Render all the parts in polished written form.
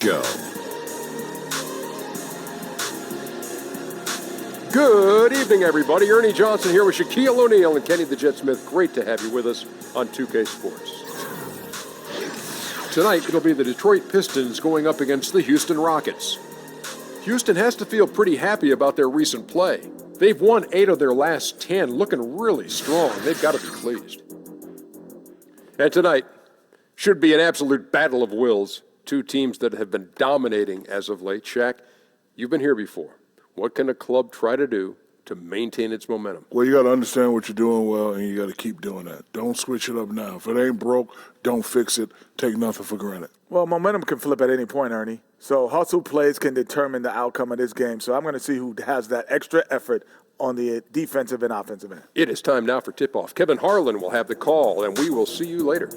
Go. Good evening, everybody. Ernie Johnson here with Shaquille O'Neal and Kenny the Jet Smith. Great to have you with us on 2K Sports. Tonight, it'll be the Detroit Pistons going up against the Houston Rockets. Houston has to feel pretty happy about their recent play. They've won 8 of their last 10, looking really strong. They've got to be pleased. And tonight should be an absolute battle of wills. Two teams that have been dominating as of late. Shaq, you've been here before. What can a club try to do to maintain its momentum? Well, you got to understand what you're doing well, and you got to keep doing that. Don't switch it up now. If it ain't broke, don't fix it. Take nothing for granted. Well, momentum can flip at any point, Ernie. So hustle plays can determine the outcome of this game. So I'm going to see who has that extra effort on the defensive and offensive end. It is time now for tip-off. Kevin Harlan will have the call, and we will see you later.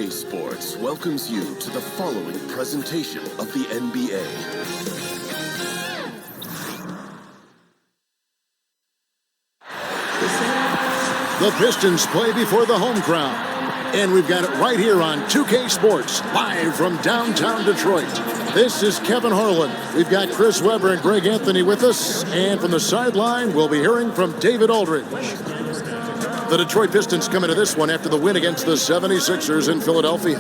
Sports welcomes you to the following presentation of the NBA. The Pistons play before the home crowd, and we've got it right here on 2K Sports, live from downtown Detroit. This is Kevin Harlan. We've got Chris Webber and Greg Anthony with us, and from the sideline, we'll be hearing from David Aldridge. The Detroit Pistons come into this one after the win against the 76ers in Philadelphia.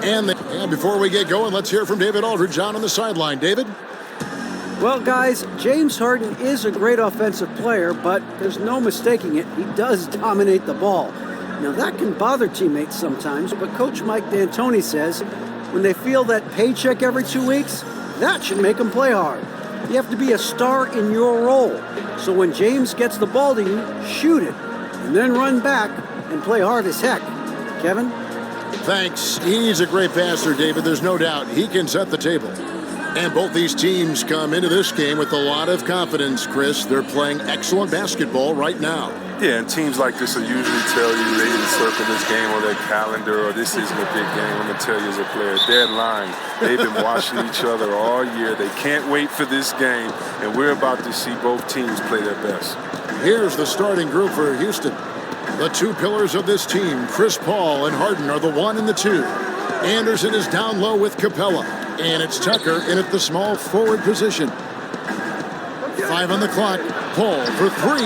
And before we get going, let's hear from David Aldridge on the sideline. David? Well, guys, James Harden is a great offensive player, but there's no mistaking it. He does dominate the ball. Now, that can bother teammates sometimes, but Coach Mike D'Antoni says when they feel that paycheck every 2 weeks, that should make them play hard. You have to be a star in your role. So when James gets the ball to you, shoot it. And then run back and play hard as heck. Kevin? Thanks. He's a great passer, David. There's no doubt he can set the table. And both these teams come into this game with a lot of confidence, Chris. They're playing excellent basketball right now. Yeah, and teams like this will usually tell you they didn't circle this game on their calendar or this isn't a big game. I'm going to tell you as a player, dead line. They've been watching each other all year. They can't wait for this game, and we're about to see both teams play their best. Here's the starting group for Houston. The two pillars of this team, Chris Paul and Harden, are the 1 and the 2. Anderson is down low with Capella, and it's Tucker in at the small forward position. 5 on the clock. Paul for 3.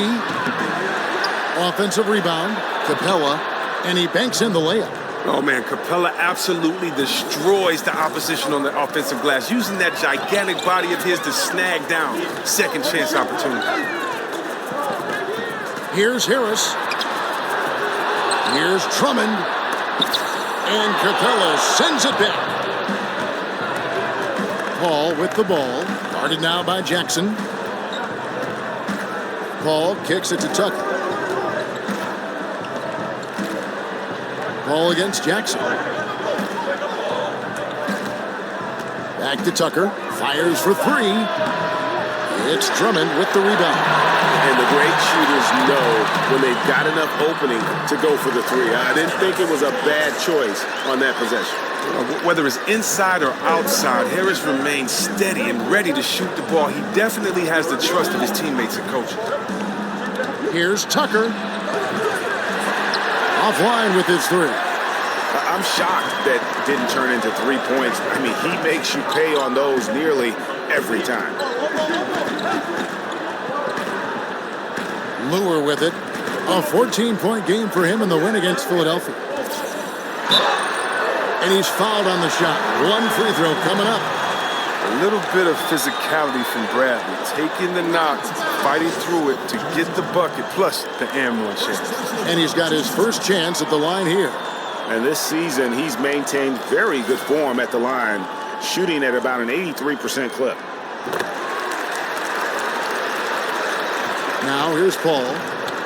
Offensive rebound. Capella, and he banks in the layup. Oh, man, Capella absolutely destroys the opposition on the offensive glass, using that gigantic body of his to snag down second chance opportunity. Here's Harris. Here's Drummond. And Capella sends it back. Paul with the ball. Guarded now by Jackson. Paul kicks it to Tucker. Paul against Jackson. Back to Tucker. Fires for 3. It's Drummond with the rebound. And the great shooters know when they've got enough opening to go for the 3. I didn't think it was a bad choice on that possession. Whether it's inside or outside, Harris remains steady and ready to shoot the ball. He definitely has the trust of his teammates and coaches. Here's Tucker. Offline with his 3. I'm shocked that didn't turn into 3 points. I mean, he makes you pay on those nearly every time. Lure with it. A 14-point game for him in the win against Philadelphia. And he's fouled on the shot. 1 free throw coming up. A little bit of physicality from Bradley, taking the knocks, fighting through it to get the bucket, plus the and one chance. And he's got his first chance at the line here. And this season, he's maintained very good form at the line, shooting at about an 83% clip. Now here's Paul.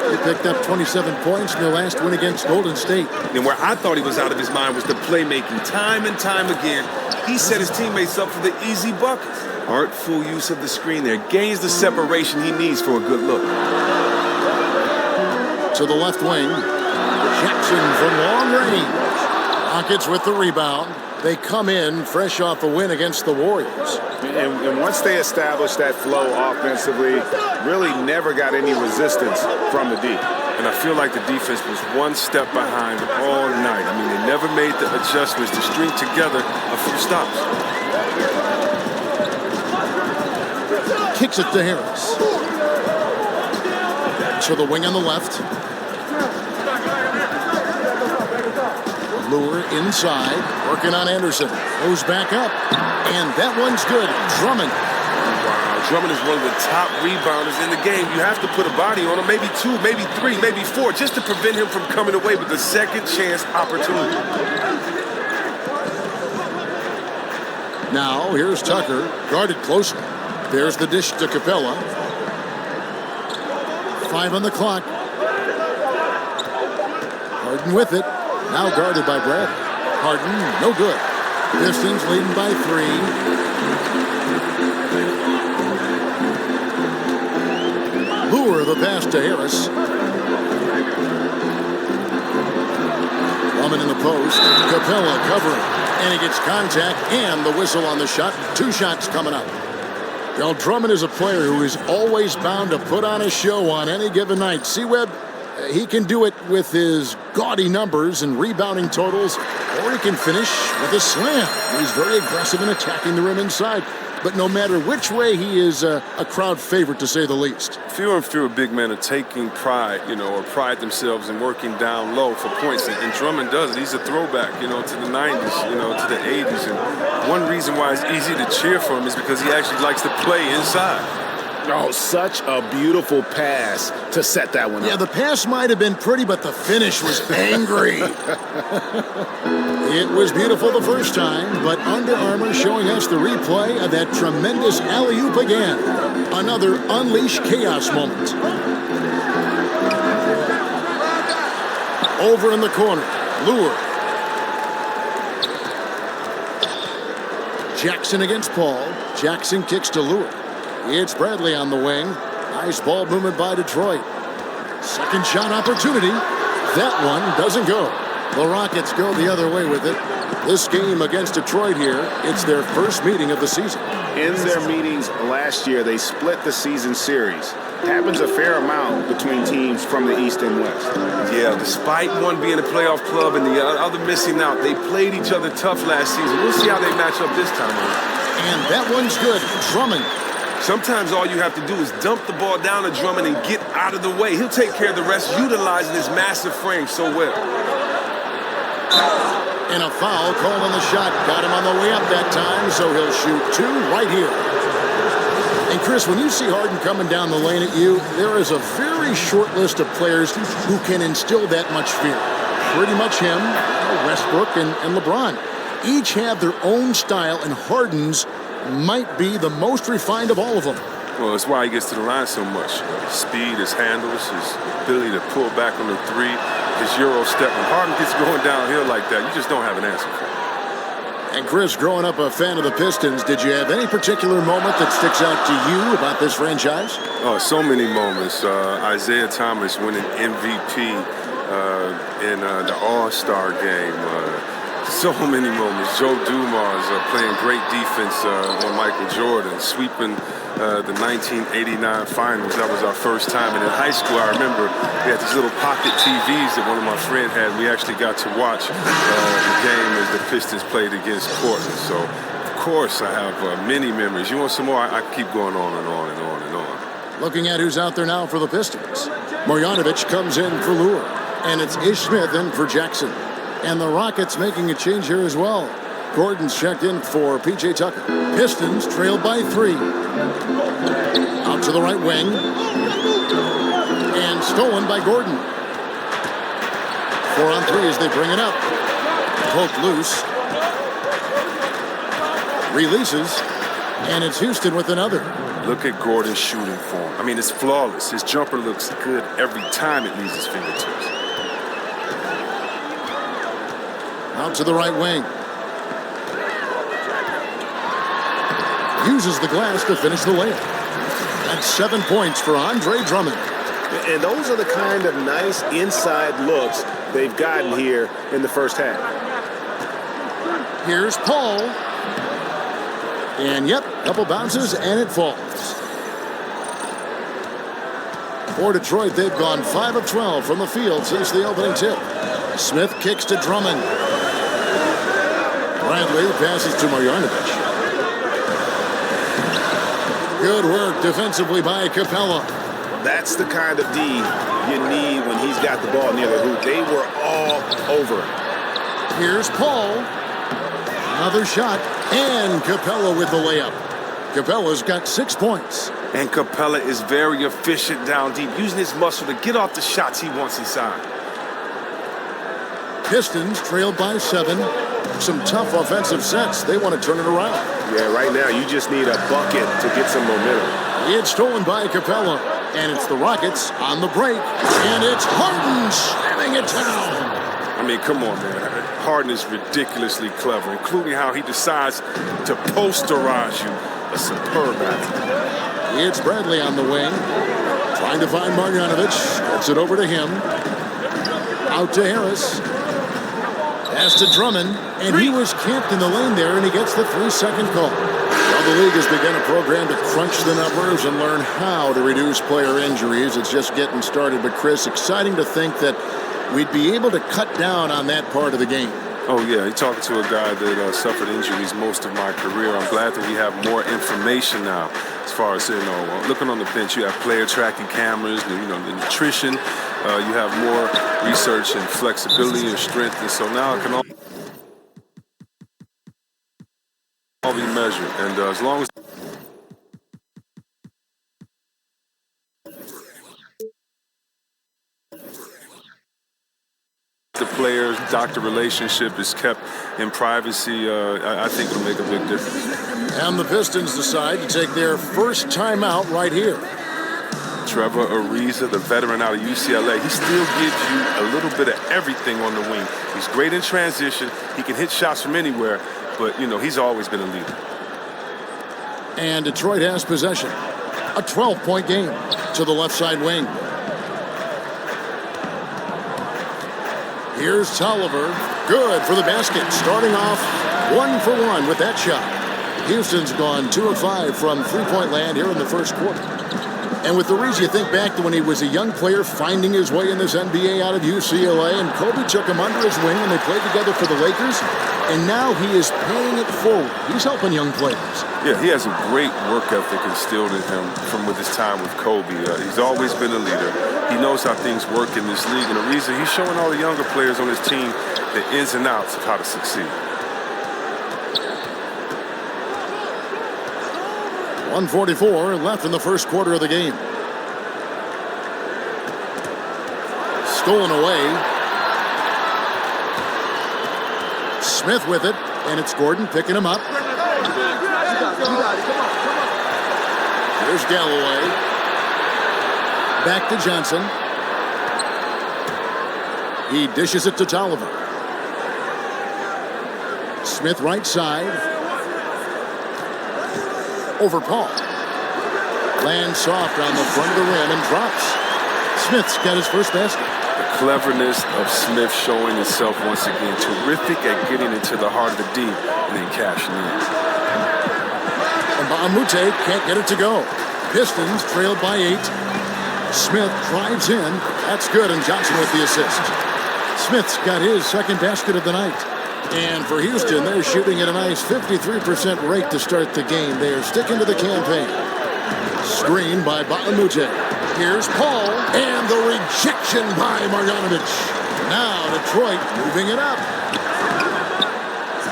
He picked up 27 points in their last win against Golden State. And where I thought he was out of his mind was the playmaking. Time and time again, he set his teammates up for the easy buckets. Artful use of the screen there. Gains the separation he needs for a good look. To the left wing. Jackson from long range. Rockets with the rebound. They come in fresh off a win against the Warriors. And once they established that flow offensively, really never got any resistance from the D. And I feel like the defense was one step behind all night. I mean, they never made the adjustments to string together a few stops. Kicks it to Harris. To the wing on the left. Lure inside, working on Anderson. Goes back up, and that one's good. Drummond. Wow, Drummond is one of the top rebounders in the game. You have to put a body on him, maybe 2, maybe 3, maybe 4, just to prevent him from coming away with a second chance opportunity. Now, here's Tucker, guarded closely. There's the dish to Capella. 5 on the clock. Harden with it. Now guarded by Bradley. Harden, no good. Pistons leading by 3. Lure the pass to Harris. Drummond in the post. Capella covering. And he gets contact and the whistle on the shot. 2 shots coming up. Well, Drummond is a player who is always bound to put on a show on any given night. C-Web, he can do it with his gaudy numbers and rebounding totals, or he can finish with a slam. He's very aggressive in attacking the rim inside. But no matter which way, he is a crowd favorite, to say the least. Fewer and fewer big men are taking pride, or pride themselves in working down low for points. And Drummond does it. He's a throwback, to the 90s, to the 80s. And one reason why it's easy to cheer for him is because he actually likes to play inside. Oh, such a beautiful pass to set that one up. Yeah, the pass might have been pretty, but the finish was angry. It was beautiful the first time, but Under Armour showing us the replay of that tremendous alley-oop again. Another Unleash Chaos moment. Over in the corner, Lure. Jackson against Paul. Jackson kicks to Lure. It's Bradley on the wing. Nice ball movement by Detroit. Second shot opportunity. That one doesn't go. The Rockets go the other way with it. This game against Detroit here, it's their first meeting of the season. In their meetings last year, they split the season series. Happens a fair amount between teams from the East and West. Yeah, despite one being a playoff club and the other missing out, they played each other tough last season. We'll see how they match up this time around. And that one's good. Drummond. Sometimes all you have to do is dump the ball down to Drummond and get out of the way. He'll take care of the rest, utilizing his massive frame so well. And a foul called on the shot. Got him on the way up that time, so he'll shoot 2 right here. And Chris, when you see Harden coming down the lane at you, there is a very short list of players who can instill that much fear. Pretty much him, Westbrook, and LeBron. Each have their own style, and Harden's might be the most refined of all of them. Well, that's why he gets to the line so much. His speed, his handles, his ability to pull back on the 3, his Euro step. When Harden gets going downhill like that, you just don't have an answer for him. And Chris, growing up a fan of the Pistons, did you have any particular moment that sticks out to you about this franchise? Oh, so many moments. Isaiah Thomas winning MVP in the All-Star game. So many moments. Joe Dumars playing great defense on Michael Jordan, sweeping the 1989 finals. That was our first time. And in high school, I remember we had these little pocket TVs that one of my friends had. We actually got to watch the game as the Pistons played against Portland. So, of course, I have many memories. You want some more? I keep going on and on and on and on. Looking at who's out there now for the Pistons. Marjanovic comes in for Lure. And it's Ish Smith in for Jackson. And the Rockets making a change here as well. Gordon's checked in for P.J. Tucker. Pistons trailed by 3. Out to the right wing. And stolen by Gordon. 4 on 3 as they bring it up. Poked loose. Releases. And it's Houston with another. Look at Gordon's shooting form. I mean, it's flawless. His jumper looks good every time it leaves his fingertips. Out to the right wing. Uses the glass to finish the layup. That's 7 points for Andre Drummond. And those are the kind of nice inside looks they've gotten here in the first half. Here's Paul. And yep, couple bounces and it falls. For Detroit, they've gone 5 of 12 from the field since the opening tip. Smith kicks to Drummond. Bradley passes to Marjanovic. Good work defensively by Capella. That's the kind of D you need when he's got the ball near the hoop. They were all over it. Here's Paul. Another shot. And Capella with the layup. Capella's got 6 points. And Capella is very efficient down deep, using his muscle to get off the shots he wants inside. Pistons trailed by 7. Some tough offensive sets. They want to turn it around. Yeah, right now you just need a bucket to get some momentum. It's stolen by Capella. And it's the Rockets on the break. And it's Harden slamming it down. I mean, come on, man. Harden is ridiculously clever, including how he decides to posterize you. A superb athlete. It's Bradley on the wing. Trying to find Marjanovic. Gets it over to him. Out to Harris. Pass to Drummond. And he was camped in the lane there, and he gets the 3-second call. Well, the league has begun a program to crunch the numbers and learn how to reduce player injuries. It's just getting started. But, Chris, exciting to think that we'd be able to cut down on that part of the game. Oh, yeah. You're talking to a guy that suffered injuries most of my career. I'm glad that we have more information now as far as, looking on the bench. You have player tracking cameras, the nutrition. You have more research and flexibility and strength. And so now it can all be measured. And as long as the players-doctor relationship is kept in privacy, I think it'll make a big difference. And the Pistons decide to take their first timeout right here. Trevor Ariza, the veteran out of UCLA, he still gives you a little bit of everything on the wing. He's great in transition. He can hit shots from anywhere, but, he's always been a leader. And Detroit has possession. A 12-point game to the left side wing. Here's Tolliver. Good for the basket. Starting off 1 for 1 with that shot. Houston's gone 2 of 5 from three-point land here in the first quarter. And with Ariza, you think back to when he was a young player finding his way in this NBA out of UCLA, and Kobe took him under his wing when they played together for the Lakers, and now he is paying it forward. He's helping young players. Yeah, he has a great work ethic instilled in him from with his time with Kobe. He's always been a leader. He knows how things work in this league, and Ariza, he's showing all the younger players on his team the ins and outs of how to succeed. 1:44 left in the first quarter of the game. Stolen away. Smith with it, and it's Gordon picking him up. Here's Galloway. Back to Johnson. He dishes it to Tolliver. Smith right side. Over Paul. Lands soft on the front of the rim and drops. Smith's got his first basket. The cleverness of Smith showing itself once again. Terrific at getting into the heart of the D and then cashing in. And Baamute can't get it to go. Pistons trailed by 8. Smith drives in. That's good, and Johnson with the assist. Smith's got his second basket of the night. And for Houston, they're shooting at a nice 53% rate to start the game. They are sticking to the campaign. Screen by Baamute. Here's Paul, and the rejection by Marjanovic. Now Detroit moving it up.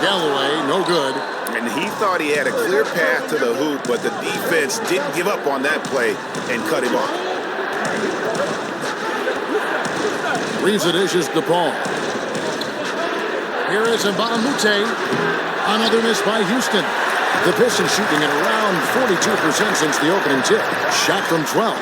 Galloway, no good. And he thought he had a clear path to the hoop, but the defense didn't give up on that play and cut him off. Ariza dishes to Paul. Here is Baamute. Another miss by Houston. The Pistons shooting at around 42% since the opening tip. Shot from 12.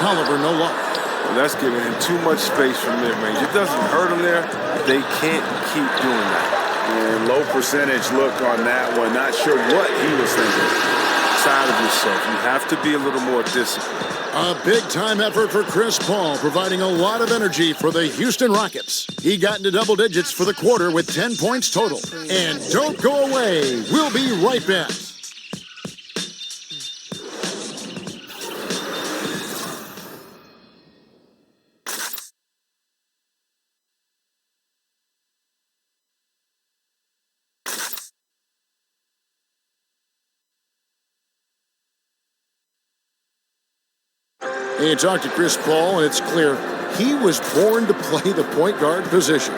Tolliver, no luck. Well, that's giving him too much space from mid-range. It doesn't hurt him there. They can't keep doing that. And low percentage look on that one. Not sure what he was thinking. outside of yourself. You have to be a little more disciplined. A big-time effort for Chris Paul, providing a lot of energy for the Houston Rockets. He got into double digits for the quarter with 10 points total. And don't go away. We'll be right back. And you talk to Chris Paul, and it's clear he was born to play the point guard position.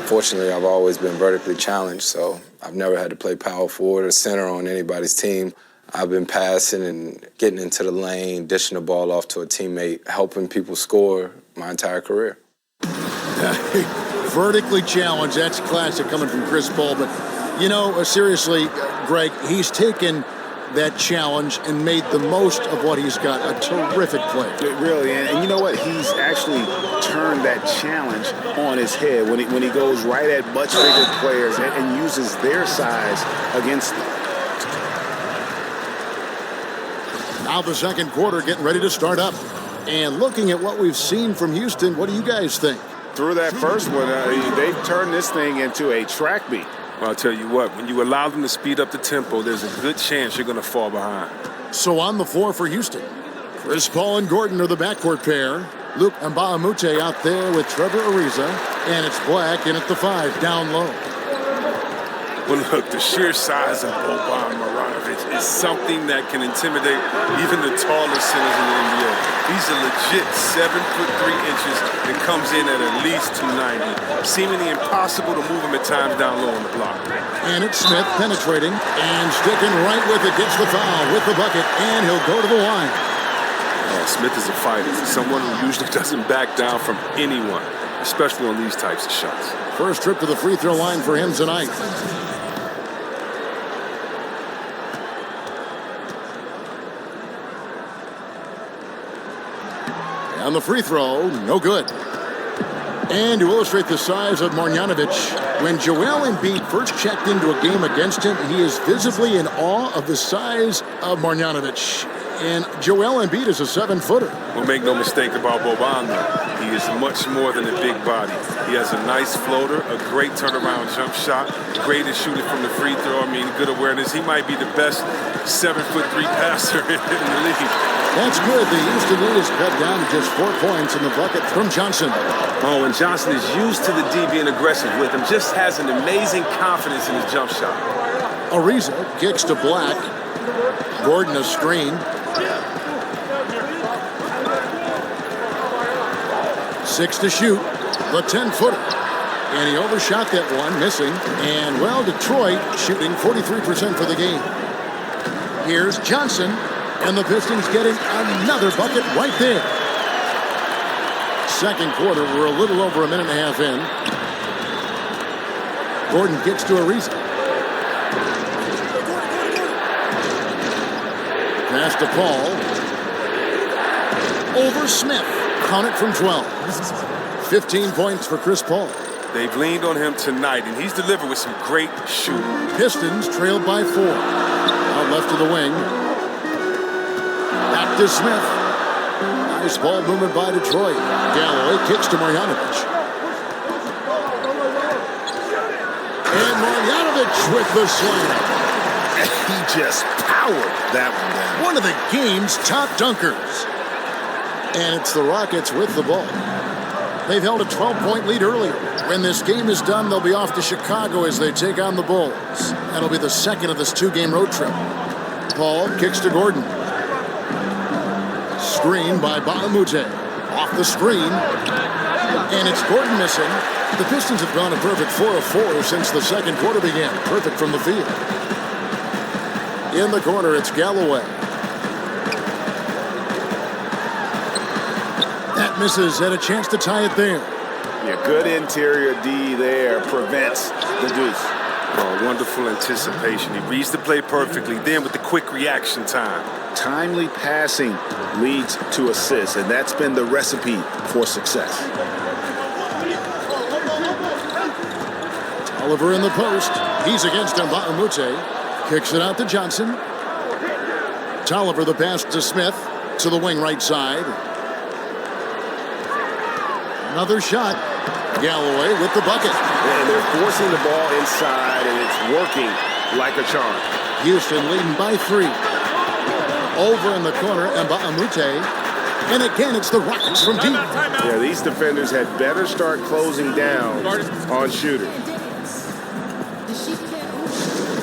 Fortunately, I've always been vertically challenged, so I've never had to play power forward or center on anybody's team. I've been passing and getting into the lane, dishing the ball off to a teammate, helping people score my entire career. Vertically challenged, that's classic coming from Chris Paul. But, you know, seriously, Greg, he's taken that challenge and made the most of what he's got. A terrific play. Really, and you know what? He's actually turned that challenge on his head when he goes right at much bigger players and uses their size against them. Now the second quarter getting ready to start up. And looking at what we've seen from Houston, what do you guys think? Through that first one, they've turned this thing into a track meet. Well, I'll tell you what, when you allow them to speed up the tempo, there's a good chance you're going to fall behind. So on the floor for Houston, Chris Paul and Gordon are the backcourt pair. Luke Mbamute out there with Trevor Ariza. And it's Black in at the 5, down low. Well, look, the sheer size of Boban Marjanovic is something that can intimidate even the tallest centers in the NBA. He's a legit 7'3" and comes in at least 290. Seemingly impossible to move him at times down low on the block. And it's Smith penetrating and sticking right with it. Gets the foul with the bucket, and he'll go to the line. Smith is a fighter, someone who usually doesn't back down from anyone, especially on these types of shots. First trip to the free throw line for him tonight. On the free throw, no good. And to illustrate the size of Marjanovic, when Joel Embiid first checked into a game against him, he is visibly in awe of the size of Marjanovic. And Joel Embiid is a 7-footer. Well, make no mistake about Boban, though. He is much more than a big body. He has a nice floater, a great turnaround jump shot, great at shooting from the free throw. I mean, good awareness. He might be the best 7'3" passer in the league. That's good. The Houston lead is cut down to just 4 points in the bucket from Johnson. Oh, and Johnson is used to the D being aggressive with him. Just has an amazing confidence in his jump shot. Ariza kicks to Black. Gordon a screen. 6 to shoot. The 10-footer. And he overshot that one, missing. And, well, Detroit shooting 43% for the game. Here's Johnson. And the Pistons getting another bucket right there. Second quarter, we're a little over a minute and a half in. Gordon gets to Ariza. Pass to Paul. Over Smith. Count it from 12. 15 points for Chris Paul. They've leaned on him tonight, and he's delivered with some great shooting. Pistons trailed by 4. Out left of the wing. Back to Smith. Nice ball movement by Detroit. Galloway kicks to Marjanovic. And Marjanovic with the slam. He just powered that one down. One of the game's top dunkers. And it's the Rockets with the ball. They've held a 12-point lead earlier. When this game is done, they'll be off to Chicago as they take on the Bulls. That'll be the second of this 2-game road trip. Paul kicks to Gordon. Screen by Bahamute. Off the screen. And it's Gordon missing. The Pistons have gone a perfect 4 of 4 since the second quarter began. Perfect from the field. In the corner, it's Galloway. That misses. Had a chance to tie it there. Yeah, good interior D there. Prevents the deuce. Oh, wonderful anticipation. He reads the play perfectly. Then with the quick reaction time. Timely passing leads to assists, and that's been the recipe for success. Oliver in the post. He's against Mbamute. Kicks it out to Johnson. Tolliver the pass to Smith to the wing right side. Another shot. Galloway with the bucket. And they're forcing the ball inside, and it's working like a charm. Houston leading by 3. Over in the corner, Mbamute. And again, it's the Rockets from deep. Yeah, these defenders had better start closing down on shooters.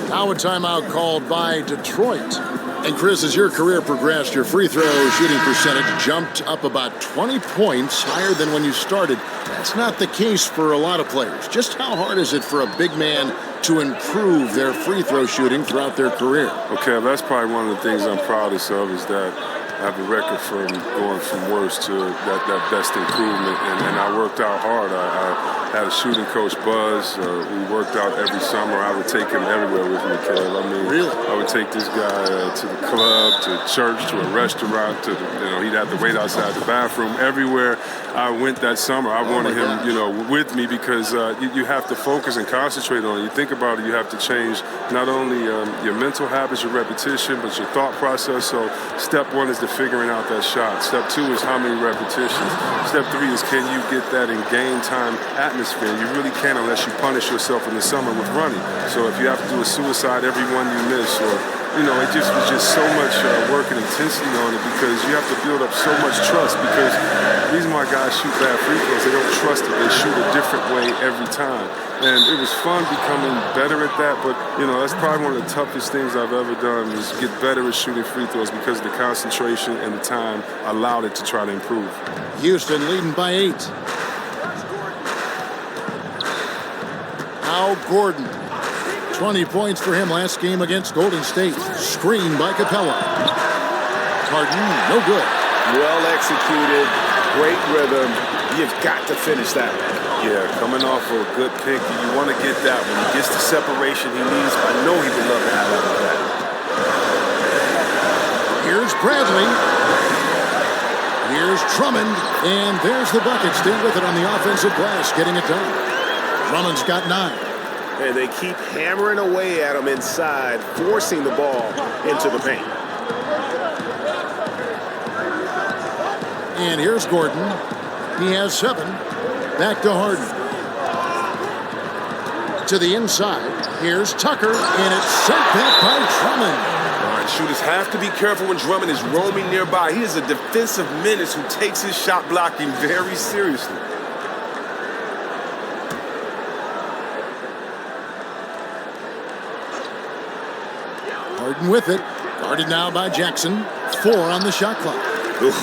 Now a timeout called by Detroit. And Chris, as your career progressed, your free throw shooting percentage jumped up about 20 points higher than when you started. That's not the case for a lot of players. Just how hard is it for a big man to improve their free throw shooting throughout their career? Okay, that's probably one of the things I'm proudest of is that I have a record from going from worst to that best improvement, and I worked out hard. I had a shooting coach, Buzz. We worked out every summer. I would take him everywhere with me, Kev. I mean, really? I would take this guy to the club, to church, to a restaurant, he'd have to wait outside the bathroom. Everywhere I went that summer, I wanted him, with me because you have to focus and concentrate on it. You think about it, you have to change not only your mental habits, your repetition, but your thought process. So step 1 is figuring out that shot. Step 2 is how many repetitions. Step 3 is can you get that in game time atmosphere. You really can't unless you punish yourself in the summer with running. So if you have to do a suicide every one you miss, or it just was just so much work and intensity on it because you have to build up so much trust because the reason why guys shoot bad free throws, they don't trust it. They shoot a different way every time. And it was fun becoming better at that, but, that's probably one of the toughest things I've ever done is get better at shooting free throws because the concentration and the time allowed it to try to improve. Houston leading by 8. Al Gordon. 20 points for him last game against Golden State. Screen by Capella. Harden, no good. Well executed, great rhythm. You've got to finish that one. Yeah, coming off of a good pick, you want to get that one. He gets the separation he needs. I know he would love to have that like that. Here's Bradley. Here's Drummond. And there's the bucket. Stay with it on the offensive glass, getting it done. Drummond's got 9. And they keep hammering away at him inside, forcing the ball into the paint. And here's Gordon. He has 7. Back to Harden. To the inside. Here's Tucker, and it's sent back by Drummond. All right, shooters have to be careful when Drummond is roaming nearby. He is a defensive menace who takes his shot blocking very seriously. Harden with it. Guarded now by Jackson. 4 on the shot clock. Oof.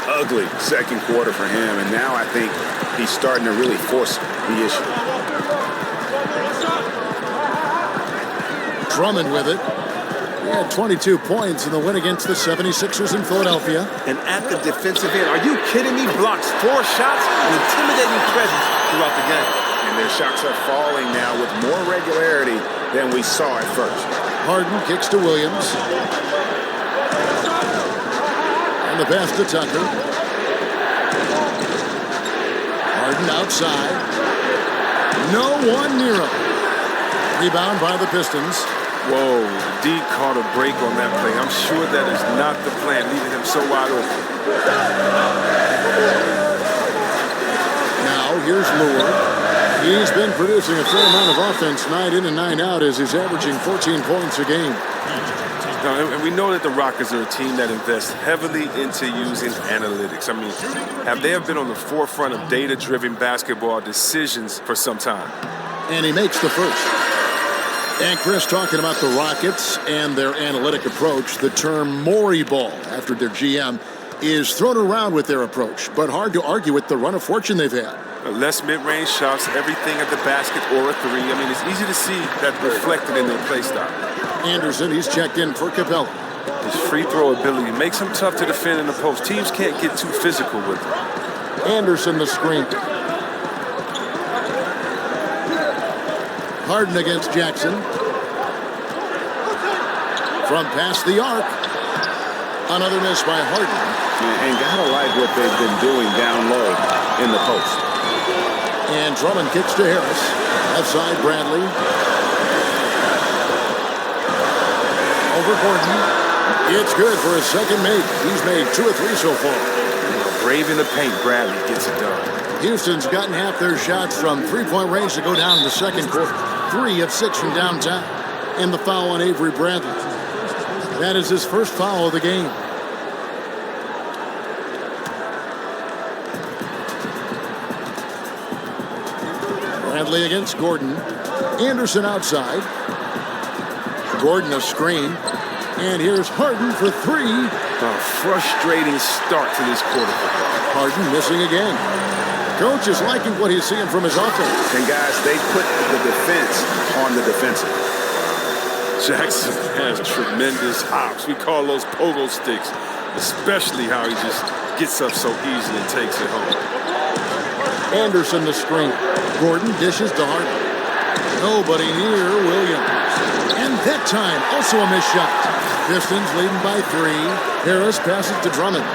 Ugly second quarter for him, and now I think he's starting to really force the issue. Drummond with it. He had 22 points in the win against the 76ers in Philadelphia. And at the defensive end, are you kidding me? Blocks 4 shots, an intimidating presence throughout the game. And their shots are falling now with more regularity than we saw at first. Harden kicks to Williams. And the pass to Tucker. Harden outside. No one near him. Rebound by the Pistons. Whoa, D caught a break on that play. I'm sure that is not the plan, leaving him so wide open. Now here's Lure. He's been producing a fair amount of offense night in and night out as he's averaging 14 points a game. And we know that the Rockets are a team that invests heavily into using analytics. I mean, they have been on the forefront of data-driven basketball decisions for some time. And he makes the first. And Chris, talking about the Rockets and their analytic approach, the term Morey ball, after their GM, is thrown around with their approach, but hard to argue with the run of fortune they've had. Less mid-range shots, everything at the basket or a 3. I mean, it's easy to see that reflected in their play style. Anderson, he's checked in for Capella. His free throw ability makes him tough to defend in the post. Teams can't get too physical with him. Anderson the screen. Harden against Jackson. From past the arc. Another miss by Harden. And gotta like what they've been doing down low in the post. And Drummond kicks to Harris. Outside Bradley. over Gordon. It's good for his second make. He's made 2 of 3 so far. Braving the paint, Bradley gets it done. Houston's gotten half their shots from three-point range to go down in the second quarter. 3 of 6 from downtown. And the foul on Avery Bradley. That is his first foul of the game. Bradley against Gordon. Anderson outside. Gordon a screen. And here's Harden for 3. A frustrating start to this quarter. Harden missing again. Coach is liking what he's seeing from his offense. And guys, they put the defense on the defensive. Jackson has tremendous hops. We call those pogo sticks, especially how he just gets up so easily and takes it home. Anderson the screen. Gordon dishes to Harden. Nobody near Williams. And that time, also a missed shot. Pistons leading by 3. Harris passes to Drummond.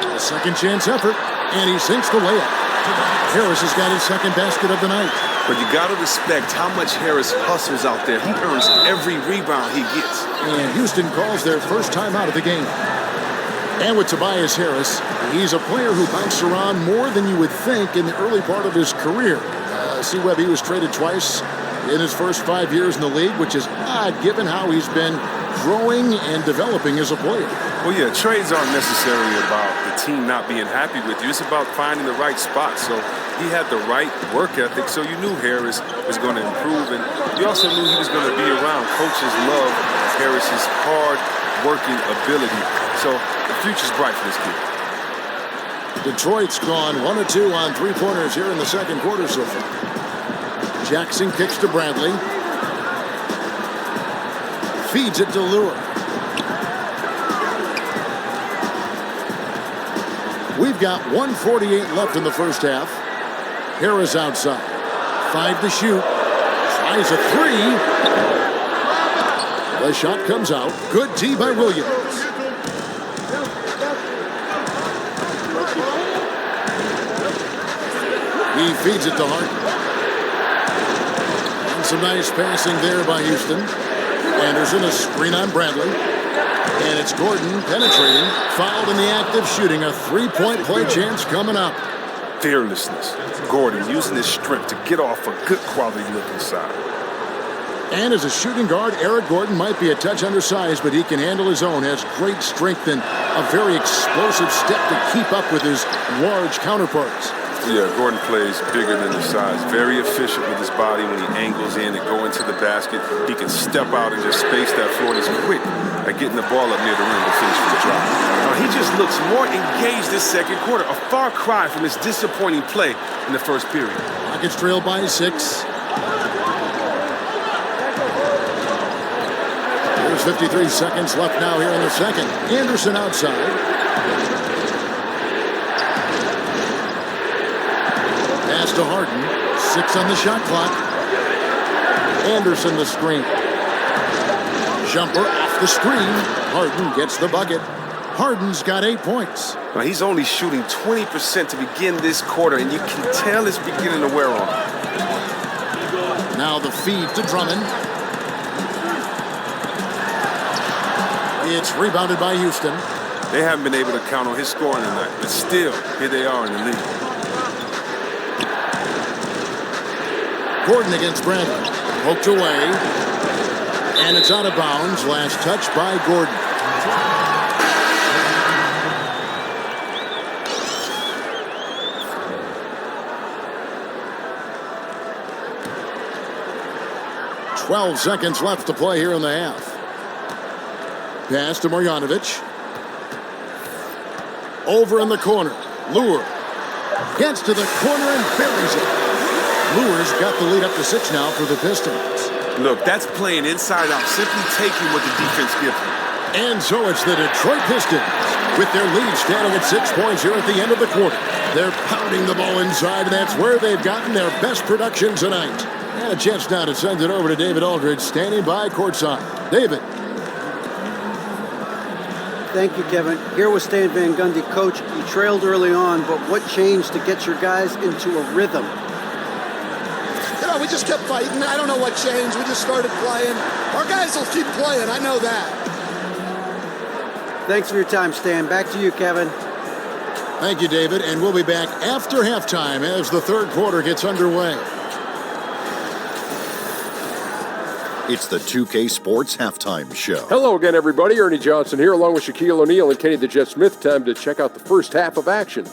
A second chance effort, and he sinks the layup. Harris has got his second basket of the night. But you got to respect how much Harris hustles out there. He earns every rebound he gets. And Houston calls their first time out of the game. And with Tobias Harris, he's a player who bounced around more than you would think in the early part of his career. C-Webb, he was traded twice in his first 5 years in the league, which is odd given how he's been growing and developing as a player. Well, yeah, trades aren't necessarily about the team not being happy with you. It's about finding the right spot. So he had the right work ethic, so you knew Harris was going to improve, and you also knew he was going to be around. Coaches love Harris's hard-working ability. So the future's bright for this kid. Detroit's gone 1 of 2 on three-pointers here in the second quarter so far. Jackson kicks to Bradley. Feeds it to Lure. We've got 1:48 left in the first half. Harris outside. 5 to shoot. Tries a 3. The shot comes out. Good tee by Williams. He feeds it to Harden. And some nice passing there by Houston. Anderson, a screen on Bradley. And it's Gordon penetrating. Fouled in the act of shooting. A 3-point play chance coming up. Fearlessness. Gordon using his strength to get off a good quality look inside. And as a shooting guard, Eric Gordon might be a touch undersized, but he can handle his own. Has great strength and a very explosive step to keep up with his large counterparts. Yeah, Gordon plays bigger than his size. Very efficient with his body when he angles in and go into the basket. He can step out and just space that floor. And he's quick at getting the ball up near the rim to finish for the drop. He just looks more engaged this second quarter. A far cry from his disappointing play in the first period. Rockets trail by 6. There's 53 seconds left now here in the second. Anderson outside. Pass to Harden. 6 on the shot clock. Anderson the screen. Jumper off the screen. Harden gets the bucket. Harden's got 8 points. Now he's only shooting 20% to begin this quarter, and you can tell it's beginning to wear on. Now the feed to Drummond. It's rebounded by Houston. They haven't been able to count on his scoring tonight, but still, here they are in the lead. Gordon against Bradley. Poked away. And it's out of bounds. Last touch by Gordon. "12 seconds left to play here in the half. Pass to Marjanovic. Over in the corner. Lure. Gets to the corner and buries it. Lure's got the lead up to 6 now for the Pistons. Look, that's playing inside out, simply taking what the defense gives them. And so it's the Detroit Pistons with their lead standing at 6 points here at the end of the quarter. They're pounding the ball inside, and that's where they've gotten their best production tonight. And a chance now to send it over to David Aldridge, standing by courtside. David. Thank you, Kevin. Here was Stan Van Gundy. Coach, you trailed early on, but what changed to get your guys into a rhythm? No, we just kept fighting. I don't know what changed. We just started playing. Our guys will keep playing. I know that. Thanks for your time, Stan. Back to you, Kevin. Thank you, David. And we'll be back after halftime as the third quarter gets underway. It's the 2K Sports Halftime Show. Hello again, everybody. Ernie Johnson here, along with Shaquille O'Neal and Kenny the Jet Smith. Time to check out the first half of action.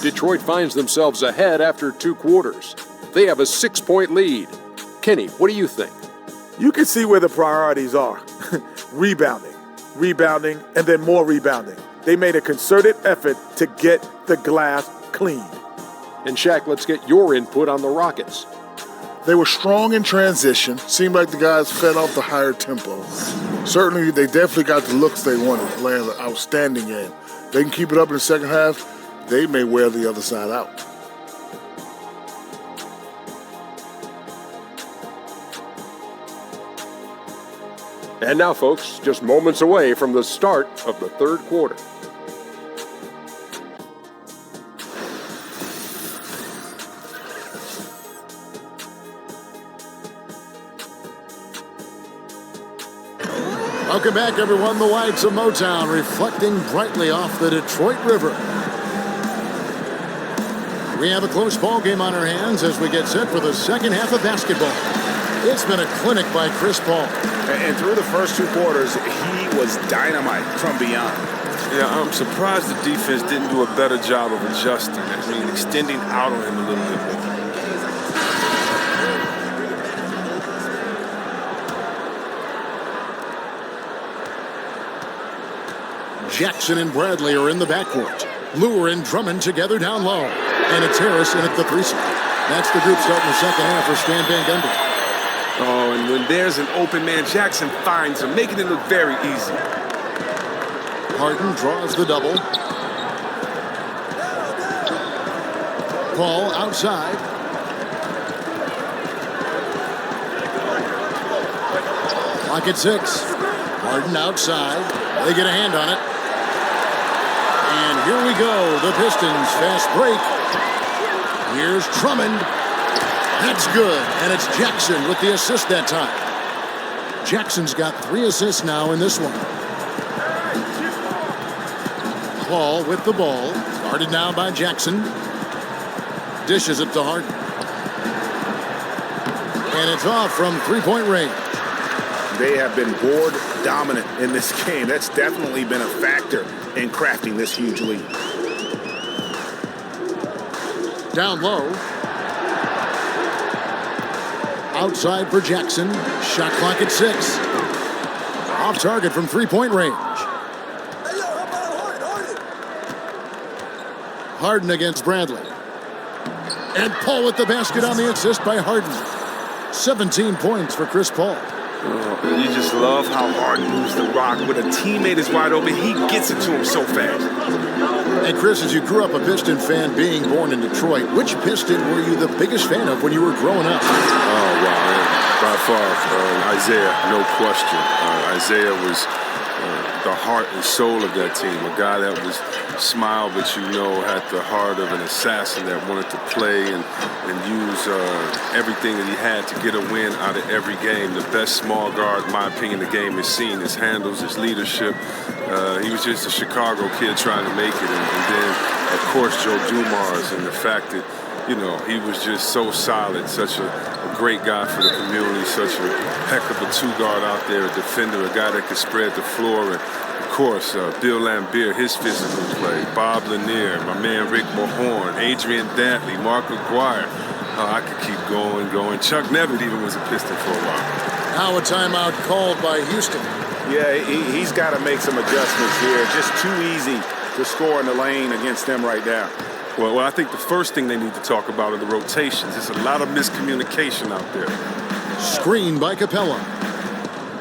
Detroit finds themselves ahead after 2 quarters. They have a 6-point lead. Kenny, what do you think? You can see where the priorities are. Rebounding, and then more rebounding. They made a concerted effort to get the glass clean. And Shaq, let's get your input on the Rockets. They were strong in transition. Seemed like the guys fed off the higher tempo. Certainly, they definitely got the looks they wanted, playing an outstanding game. They can keep it up in the second half, they may wear the other side out. And now, folks, just moments away from the start of the third quarter. Welcome back, everyone. The lights of Motown reflecting brightly off the Detroit River. We have a close ball game on our hands as we get set for the second half of basketball. It's been a clinic by Chris Paul. And through the first 2 quarters, he was dynamite from beyond. Yeah, I'm surprised the defense didn't do a better job of adjusting. I mean, extending out on him a little bit more. Jackson and Bradley are in the backcourt. Lure and Drummond together down low. And it's Harris in at the 3 spot. That's the group starting the second half for Stan Van Gundy. Oh, and when there's an open man, Jackson finds him, making it look very easy. Harden draws the double. Paul outside. Clock at 6. Harden outside. They get a hand on it. And here we go. The Pistons fast break. Here's Drummond. That's good. And it's Jackson with the assist that time. Jackson's got 3 assists now in this one. Paul with the ball. Guarded now by Jackson. Dishes it to Harden. And it's off from 3-point range. They have been board dominant in this game. That's definitely been a factor in crafting this huge lead. Down low. Outside for Jackson. Shot clock at 6. Off target from 3-point range. Harden against Bradley. And Paul with the basket on the assist by Harden. 17 points for Chris Paul. Oh, you just love how Harden moves the rock. When a teammate is wide open, he gets it to him so fast. And Chris, as you grew up a Piston fan being born in Detroit, which Piston were you the biggest fan of when you were growing up? Oh, wow. By far, Isaiah, no question. Isaiah was the heart and soul of that team. A guy that was smiled, but had the heart of an assassin that wanted to play and use everything that he had to get a win out of every game. The best small guard, in my opinion, the game has seen. His handles, his leadership. He was just a Chicago kid trying to make it. And then, of course, Joe Dumars and the fact that, he was just so solid, such a great guy for the community, such a heck of a 2-guard out there, a defender, a guy that could spread the floor. And, of course, Bill Laimbeer, his physical play, Bob Lanier, my man Rick Mahorn, Adrian Dantley, Mark McGuire. I could keep going. Chuck Nevitt even was a Piston for a while. Now a timeout called by Houston. Yeah, he's got to make some adjustments here. Just too easy to score in the lane against them right now. Well, I think the first thing they need to talk about are the rotations. There's a lot of miscommunication out there. Screen by Capella.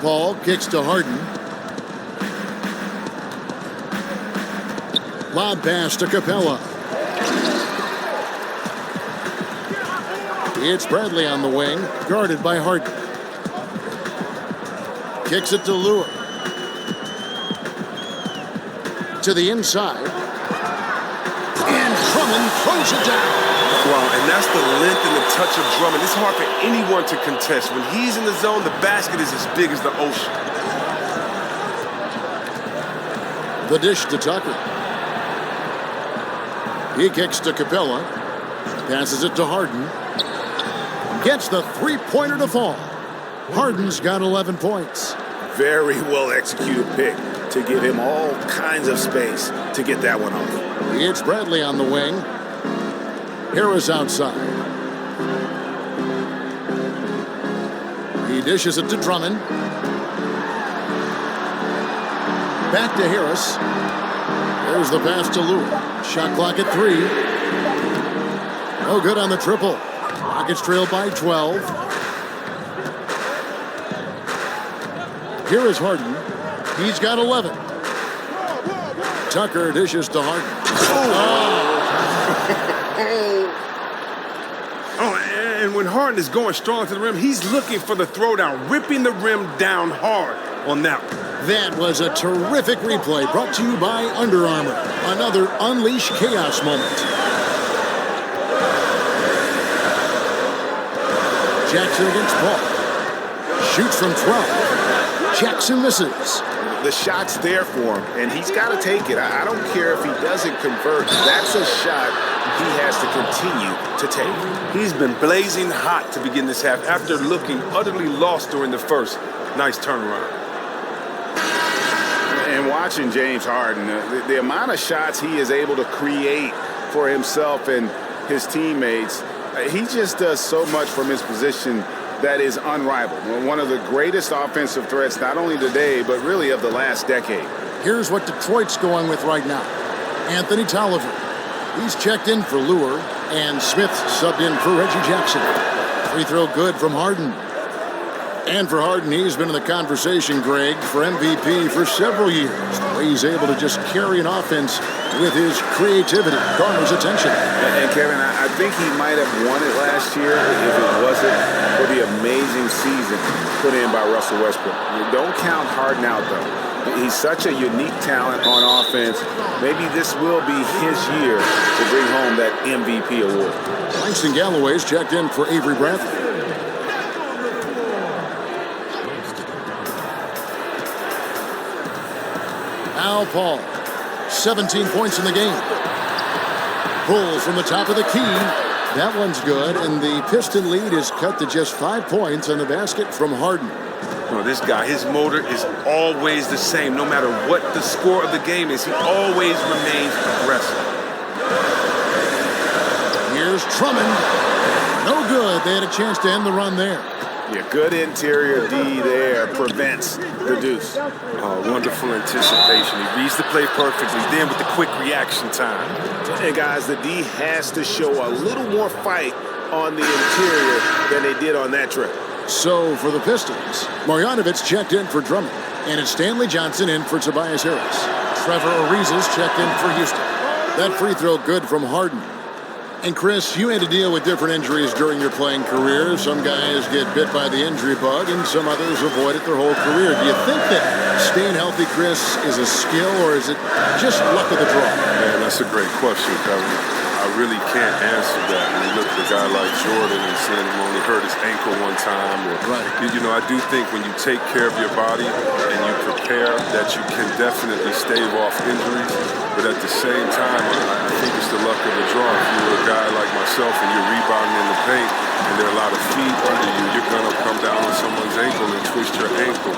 Paul kicks to Harden. Lob pass to Capella. It's Bradley on the wing, guarded by Harden. Kicks it to Lure. To the inside. And Drummond throws it down. Well, and that's the length and the touch of Drummond. It's hard for anyone to contest. When he's in the zone, the basket is as big as the ocean. The dish to Tucker. He kicks to Capella. Passes it to Harden. Gets the three-pointer to fall. Harden's got 11 points. Very well executed pick to give him all kinds of space to get that one off. It's Bradley on the wing. Harris outside. He dishes it to Drummond. Back to Harris. There's the pass to Lure. Shot clock at 3. No good on the triple. Rockets trail by 12. Here is Harden. He's got 11. Tucker dishes to Harden. Oh, and when Harden is going strong to the rim, he's looking for the throwdown, ripping the rim down hard on that one. That was a terrific replay brought to you by Under Armour. Another Unleash Chaos moment. Jackson against Paul. Shoots from 12. Jackson misses. The shot's there for him, and he's got to take it. I don't care if he doesn't convert. That's a shot he has to continue to take. He's been blazing hot to begin this half after looking utterly lost during the first. Nice turnaround. And watching James Harden, the amount of shots he is able to create for himself and his teammates, he just does so much from his position that is unrivaled. One of the greatest offensive threats, not only today, but really of the last decade. Here's what Detroit's going with right now. Anthony Tolliver. He's checked in for Lure, and Smith subbed in for Reggie Jackson. Free throw good from Harden. And for Harden, he's been in the conversation, Greg, for MVP for several years. The way he's able to just carry an offense with his creativity garners attention. And Kevin, I think he might have won it last year if it wasn't for the amazing season put in by Russell Westbrook. Don't count Harden out, though. He's such a unique talent on offense. Maybe this will be his year to bring home that MVP award. Langston Galloway's checked in for Avery Bradley. Al Paul, 17 points in the game. Pull from the top of the key. That one's good, and the Piston lead is cut to just 5 points on the basket from Harden. Oh, this guy, his motor is always the same. No matter what the score of the game is, he always remains aggressive. Here's Drummond. No good. They had a chance to end the run there. Yeah, good interior D there prevents the deuce. Oh, wonderful anticipation. He reads the play perfectly, then with the quick reaction time. And guys, the D has to show a little more fight on the interior than they did on that trip. So for the Pistons, Marjanovic checked in for Drummond, and it's Stanley Johnson in for Tobias Harris. Trevor Ariza's checked in for Houston. That free throw good from Harden. And Chris, you had to deal with different injuries during your playing career. Some guys get bit by the injury bug, and some others avoid it their whole career. Do you think that staying healthy, Chris, is a skill, or is it just luck of the draw? Man, that's a great question, Kevin. I really can't answer that. When you look at a guy like Jordan and seeing him only hurt his ankle one time. Right. You know, I do think when you take care of your body and you prepare that you can definitely stave off injuries. But at the same time, I think it's the luck of the draw. If you're a guy like myself and you're rebounding in the paint and there are a lot of feet under you, you're going to come down on someone's ankle and twist your ankle.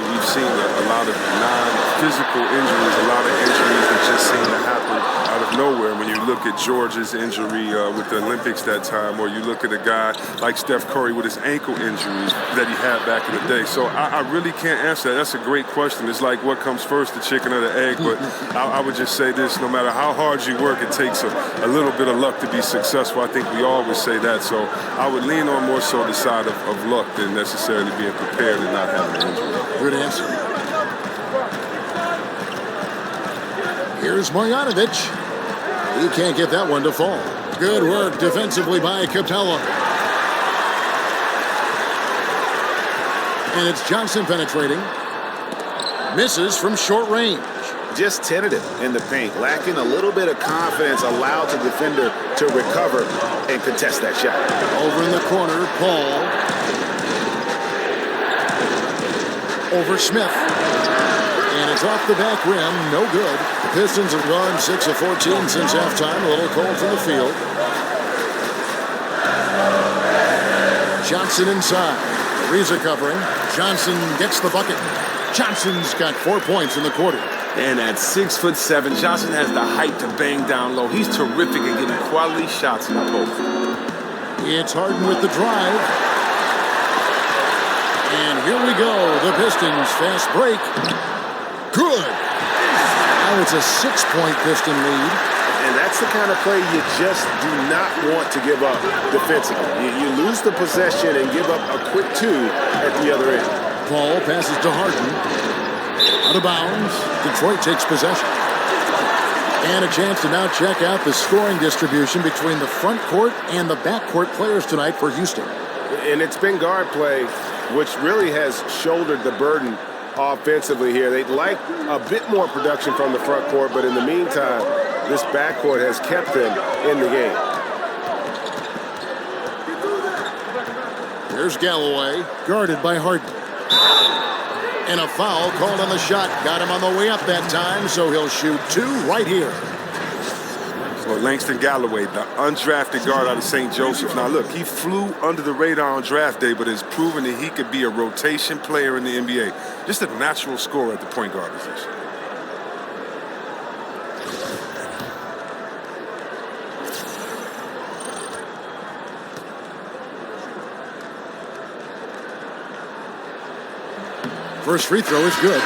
We've seen a lot of non-physical injuries, a lot of injuries that just seem to happen out of nowhere. When you look at George's injury with the Olympics that time, or you look at a guy like Steph Curry with his ankle injuries that he had back in the day. So I really can't answer that. That's a great question. It's like what comes first, the chicken or the egg? But I would just say this, no matter how hard you work, it takes a little bit of luck to be successful. I think we always say that. So I would lean on more so the side of luck than necessarily being prepared and not having an injury. Good answer. Here's Marjanovic. He can't get that one to fall. Good work defensively by Capella. And it's Johnson penetrating. Misses from short range. just tentative in the paint, lacking a little bit of confidence, allowed the defender to recover and contest that shot. Over in the corner, Paul. Over Smith. And it's off the back rim, no good. The Pistons have gone 6 of 14 since halftime. A little cold from the field. Johnson inside. Ariza covering. Johnson gets the bucket. Johnson's got 4 points in the quarter. And at 6'7", Johnson has the height to bang down low. He's terrific at getting quality shots in the post. It's Harden with the drive. And here we go. The Pistons fast break. Good. Now it's a 6-point Piston lead. And that's the kind of play you just do not want to give up defensively. You lose the possession and give up a quick 2 at the other end. Paul passes to Harden. Out of bounds. Detroit takes possession. And a chance to now check out the scoring distribution between the front court and the back court players tonight for Houston. And it's been guard play, which really has shouldered the burden offensively here. They'd like a bit more production from the front court, but in the meantime, this backcourt has kept them in the game. Here's Galloway, guarded by Harden. And a foul called on the shot. Got him on the way up that time, so he'll shoot 2 right here. Well, Langston Galloway, the undrafted guard out of St. Joseph. Now, look, he flew under the radar on draft day, but has proven that he could be a rotation player in the NBA. Just a natural scorer at the point guard position. First free throw is good.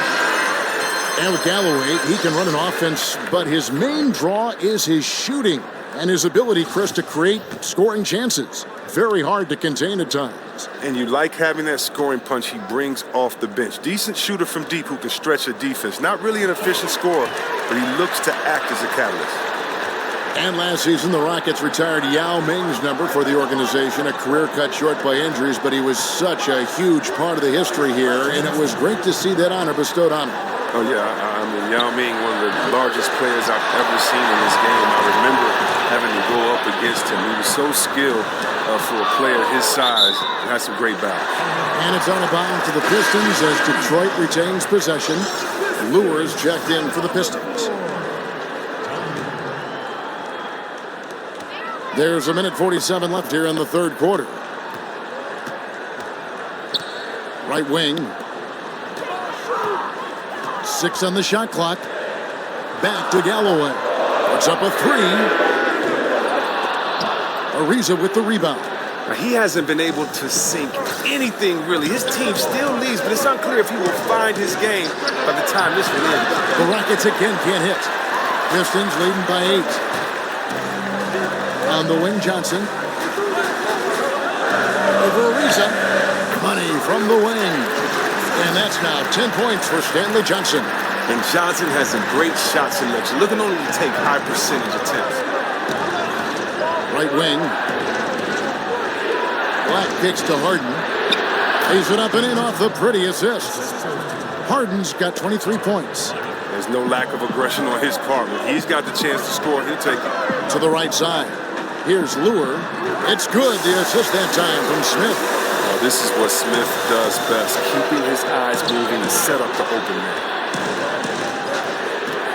And with Galloway, he can run an offense, but his main draw is his shooting and his ability, Chris, to create scoring chances. Very hard to contain at times. And you like having that scoring punch he brings off the bench. Decent shooter from deep who can stretch a defense. Not really an efficient scorer, but he looks to act as a catalyst. And last season, the Rockets retired Yao Ming's number for the organization, a career cut short by injuries, but he was such a huge part of the history here, and it was great to see that honor bestowed on him. Oh, yeah, I mean, Yao Ming, one of the largest players I've ever seen in this game. I remember having to go up against him. He was so skilled for a player his size. He had some great battles. And it's out of bounds to the Pistons as Detroit retains possession. Lures checked in for the Pistons. There's 1:47 left here in the third quarter. Right wing. 6 on the shot clock. Back to Galloway. Puts up a 3. Ariza with the rebound. He hasn't been able to sink anything, really. His team still leads, but it's unclear if he will find his game by the time this one ends. The Rockets again can't hit. Pistons leading by 8. On the wing, Johnson. Over Ariza. Money from the wing. And that's now 10 points for Stanley Johnson. And Johnson has a great shot selection, looking only to take high percentage attempts. Right wing. Black kicks to Harden. Lays it up and in off the pretty assist. Harden's got 23 points. There's no lack of aggression on his part. When he's got the chance to score, he'll take it. To the right side. Here's Lure. It's good. The assist that time from Smith. Oh, this is what Smith does best, keeping his eyes moving to set up the open man.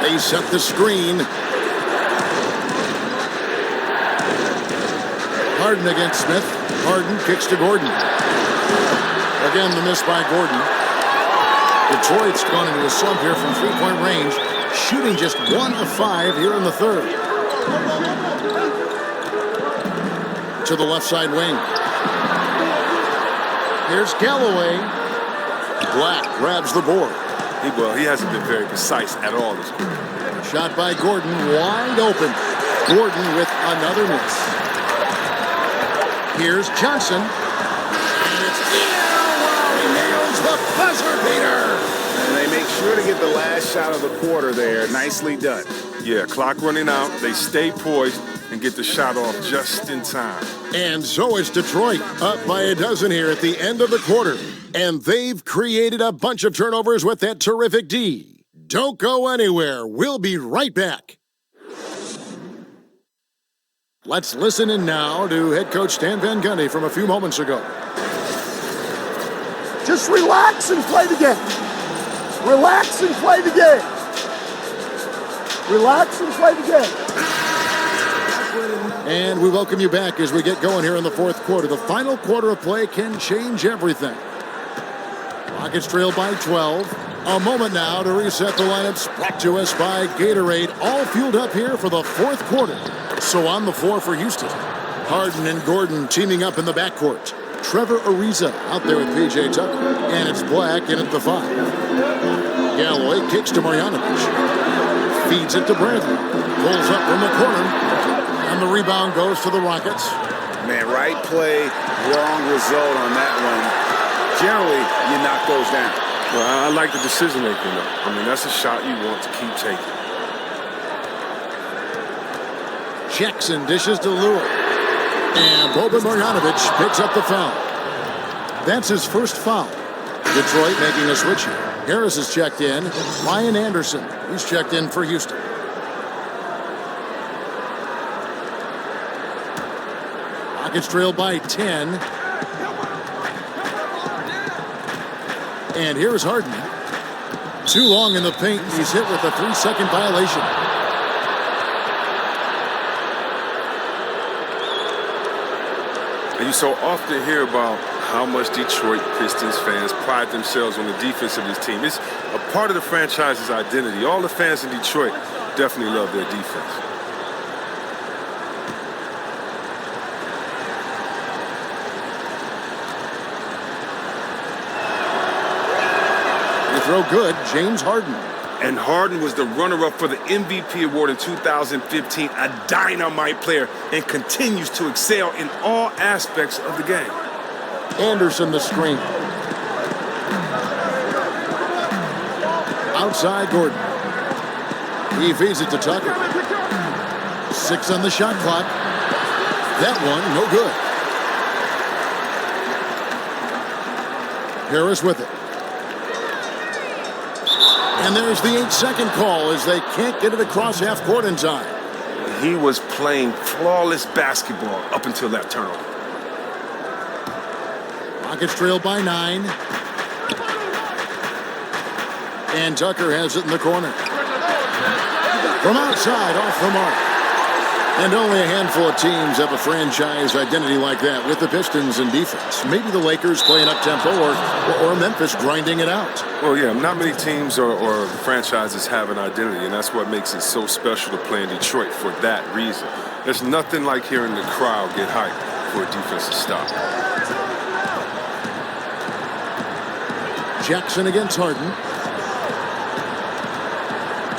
They set the screen. Harden against Smith. Harden kicks to Gordon. Again, the miss by Gordon. Detroit's gone into a slump here from three-point range, shooting just 1 of 5 here in the third. To the left side wing. Here's Galloway. Black grabs the board. He hasn't been very precise at all this quarter. Shot by Gordon, wide open. Gordon with another miss. Here's Johnson. And it's he nails the buzzer beater. And they make sure to get the last shot of the quarter there. Nicely done. Yeah, clock running out. They stay poised and get the shot off just in time. And so it's Detroit, up by a dozen here at the end of the quarter. And they've created a bunch of turnovers with that terrific D. Don't go anywhere. We'll be right back. Let's listen in now to head coach Stan Van Gundy from a few moments ago. Just relax and play the game. Relax and play the game. Relax and play the game. And we welcome you back as we get going here in the fourth quarter. The final quarter of play can change everything. Rockets trail by 12. A moment now to reset the lineups. Brought to us by Gatorade. All fueled up here for the fourth quarter. So on the floor for Houston. Harden and Gordon teaming up in the backcourt. Trevor Ariza out there with P.J. Tucker. And it's Black in at the 5. Galloway kicks to Marjanovic. Feeds it to Bradley. Pulls up from the corner. And the rebound goes to the Rockets. Man, right play, wrong result on that one. Generally, you knock those down. Well, I like the decision making, though. I mean, that's a shot you want to keep taking. Jackson dishes to Lure. And Boban Marjanovic picks up the foul. That's his first foul. Detroit making a switch here. Harris is checked in. Ryan Anderson, he's checked in for Houston. Rockets trail by 10. And here's Harden. Too long in the paint. He's hit with a 3-second violation. And you so often hear about how much Detroit Pistons fans pride themselves on the defense of this team. It's a part of the franchise's identity. All the fans in Detroit definitely love their defense. The throw good, James Harden. And Harden was the runner-up for the MVP award in 2015, a dynamite player, and continues to excel in all aspects of the game. Anderson the screen. Outside Gordon. He feeds it to Tucker. 6 on the shot clock. That one, no good. Harris with it. And there's the 8-second call as they can't get it across half court in time. He was playing flawless basketball up until that turnover. Rockets trail by 9. And Tucker has it in the corner. From outside, off the mark. And only a handful of teams have a franchise identity like that with the Pistons in defense. Maybe the Lakers playing up-tempo or Memphis grinding it out. Well, yeah, not many teams or franchises have an identity, and that's what makes it so special to play in Detroit for that reason. There's nothing like hearing the crowd get hyped for a defensive stop. Jackson against Harden.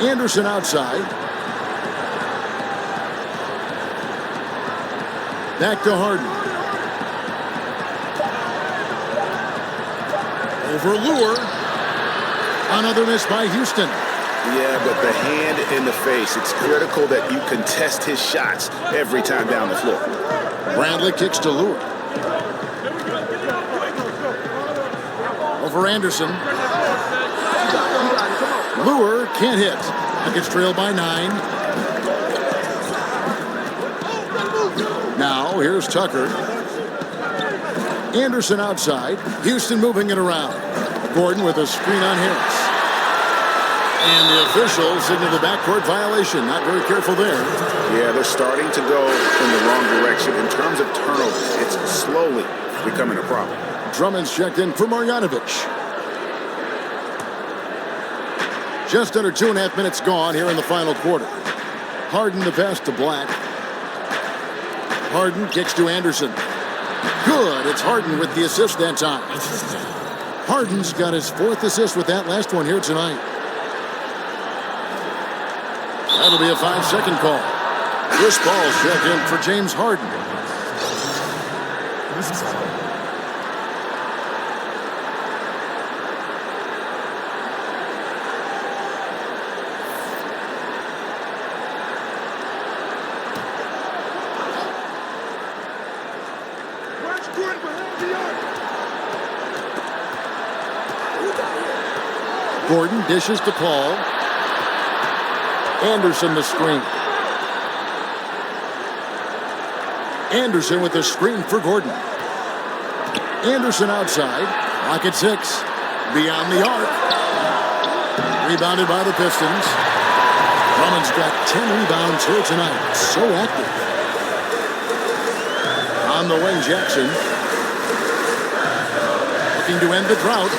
Anderson outside. Back to Harden. Over Lure. Another miss by Houston. Yeah, but the hand in the face. It's critical that you contest his shots every time down the floor. Bradley kicks to Lure. Over Anderson. Lure can't hit. Rockets trail by 9. Now, here's Tucker. Anderson outside. Houston moving it around. Gordon with a screen on Harris. And the officials signal the backcourt violation. Not very careful there. Yeah, they're starting to go in the wrong direction. In terms of turnovers, it's slowly becoming a problem. Drummond's checked in for Marjanovic. Just under 2.5 minutes gone here in the final quarter. Harden the pass to Black. Harden kicks to Anderson. Good. It's Harden with the assist that time. Harden's got his 4th assist with that last one here tonight. That'll be a 5-second call. Chris Paul's checked in for James Harden. Gordon dishes to Paul. Anderson the screen. Anderson with the screen for Gordon. Anderson outside. Rocket 6. Beyond the arc. Rebounded by the Pistons. Drummond's got 10 rebounds here tonight. So active. On the wing, Jackson. Looking to end the drought.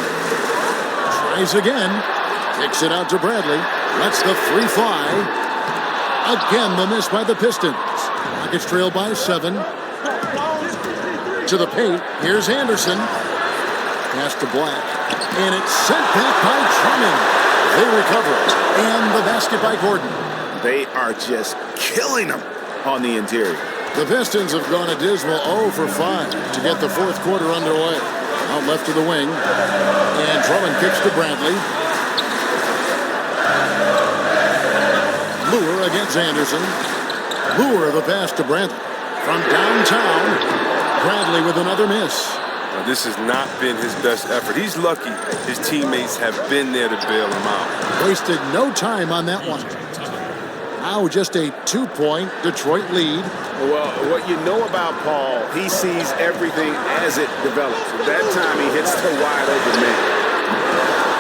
Tries again. Kicks it out to Bradley. Lets the three fly. Again, the miss by the Pistons. Rockets trail by 7. To the paint. Here's Anderson. Pass to Black. And it's sent back by Drummond. They recover it. And the basket by Gordon. They are just killing them on the interior. The Pistons have gone a dismal 0 for 5 to get the fourth quarter underway. Out left to the wing. And Drummond kicks to Bradley. Lure against Anderson. Lure the pass to Bradley. From downtown, Bradley with another miss. Now, this has not been his best effort. He's lucky his teammates have been there to bail him out. Wasted no time on that one. Now just a 2-point Detroit lead. Well, what you know about Paul, he sees everything as it develops. At that time, he hits the wide open man.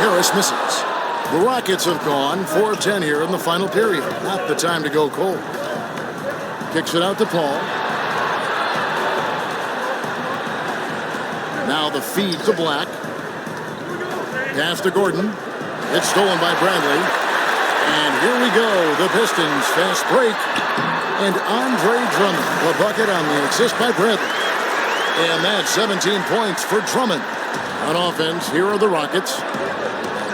Harris misses. The Rockets have gone 4 of 10 here in the final period. Not the time to go cold. Kicks it out to Paul. Now the feed to Black. Pass to Gordon. It's stolen by Bradley. And here we go. The Pistons fast break. And Andre Drummond, the bucket on the assist by Bradley. And that's 17 points for Drummond. On offense, here are the Rockets.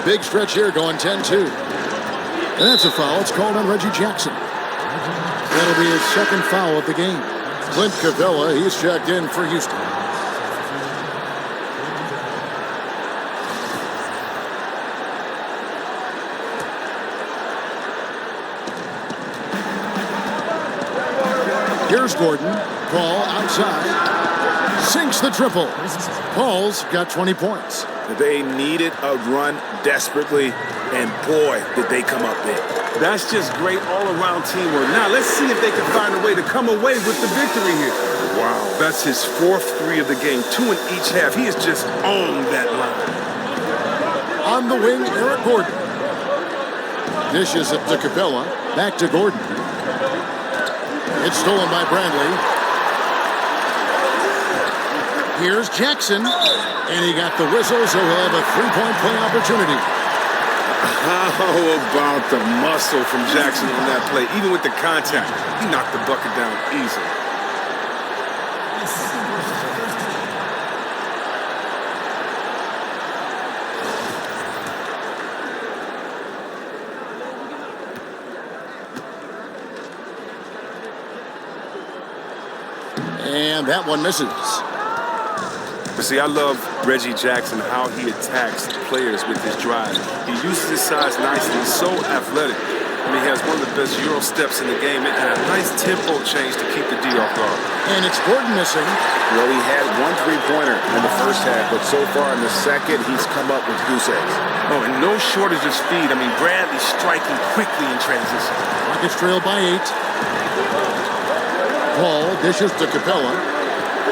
Big stretch here going 10-2. And that's a foul. It's called on Reggie Jackson. That'll be his second foul of the game. Clint Capella, he's checked in for Houston. Here's Gordon. Paul outside. Sinks the triple. Paul's got 20 points. They needed a run desperately, and boy, did they come up big. That's just great all-around teamwork. Now, let's see if they can find a way to come away with the victory here. Wow, that's his 4th 3 of the game, 2 in each half. He has just owned that line. On the wing, Eric Gordon. Dishes it to Capella. Back to Gordon. It's stolen by Bradley. Here's Jackson. And he got the whistle, so he'll have a 3-point play opportunity. How about the muscle from Jackson on that play? Even with the contact, he knocked the bucket down easily. And that one misses. But see, I love Reggie Jackson, how he attacks players with his drive. He uses his size nicely. He's so athletic. I mean, he has one of the best Euro steps in the game and a nice tempo change to keep the D off guard. And it's Gordon missing. Well, he had 1 3-pointer in the first half, but so far in the second, he's come up with goose eggs. Oh, and no shortage of speed. I mean, Bradley striking quickly in transition. Rockets trail by 8. Paul dishes to Capella.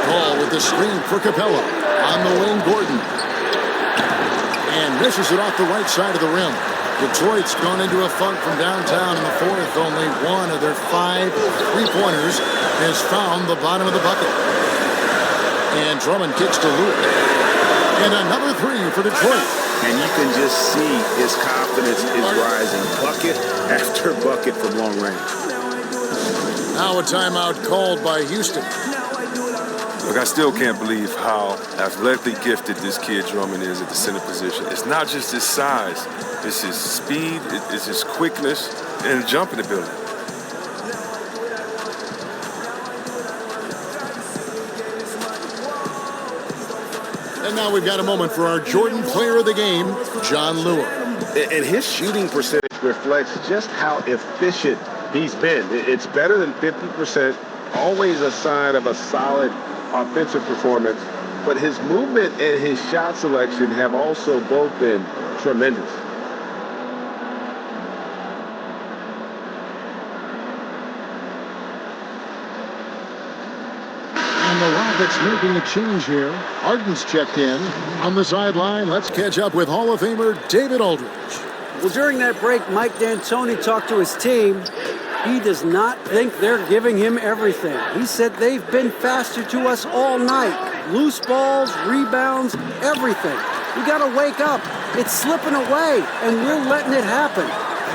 Paul with the screen for Capella. On the wing, Gordon. And misses it off the right side of the rim. Detroit's gone into a funk from downtown in the fourth. Only one of their 5 3-pointers has found the bottom of the bucket. And Drummond kicks to Luke. And another 3 for Detroit. And you can just see his confidence is rising. Bucket after bucket from long range. Now a timeout called by Houston. Look, I still can't believe how athletically gifted this kid Drummond is at the center position. It's not just his size. It's his speed, it's his quickness, and jumping ability. And now we've got a moment for our Jordan Player of the Game, John Lure. And his shooting percentage reflects just how efficient he's been. It's better than 50%, always a sign of a solid offensive performance. But his movement and his shot selection have also both been tremendous. And the Rockets making a change here. Harden's checked in. On the sideline, let's catch up with Hall of Famer David Aldridge. Well, during that break, Mike D'Antoni talked to his team. He does not think they're giving him everything. He said they've been faster to us all night. Loose balls, rebounds, everything. We got to wake up. It's slipping away, and we're letting it happen.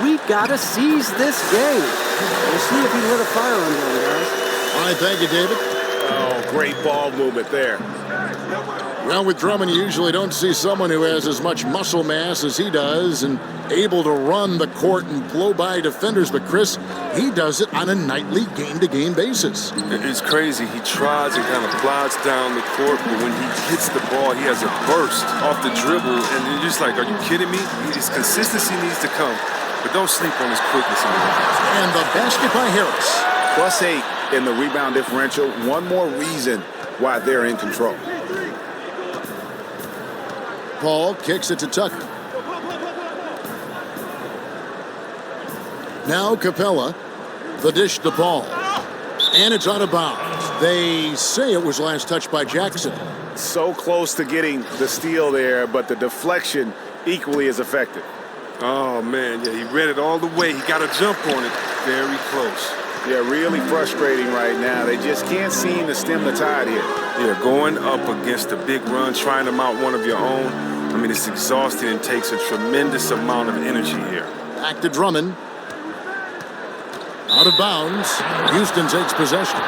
We've got to seize this game. We'll see if he lit a fire under him, guys. All right, thank you, David. Oh, great ball movement there. Well, with Drummond, you usually don't see someone who has as much muscle mass as he does and able to run the court and blow by defenders. But, Chris, he does it on a nightly game-to-game basis. It's crazy. He tries and kind of plods down the court, but when he hits the ball, he has a burst off the dribble. And you're just like, are you kidding me? His consistency needs to come. But don't sleep on his quickness. And the basket by Harris. +8 in the rebound differential. One more reason why they're in control. Paul kicks it to Tucker. Now Capella. The dish to Paul. And it's out of bounds. They say it was last touched by Jackson. So close to getting the steal there, but the deflection equally as effective. Oh, man, yeah, he read it all the way. He got a jump on it. Very close. Yeah, really frustrating right now. They just can't seem to stem the tide here. Yeah, going up against a big run, trying to mount one of your own. I mean, it's exhausting and takes a tremendous amount of energy here. Back to Drummond. Out of bounds. Houston takes possession.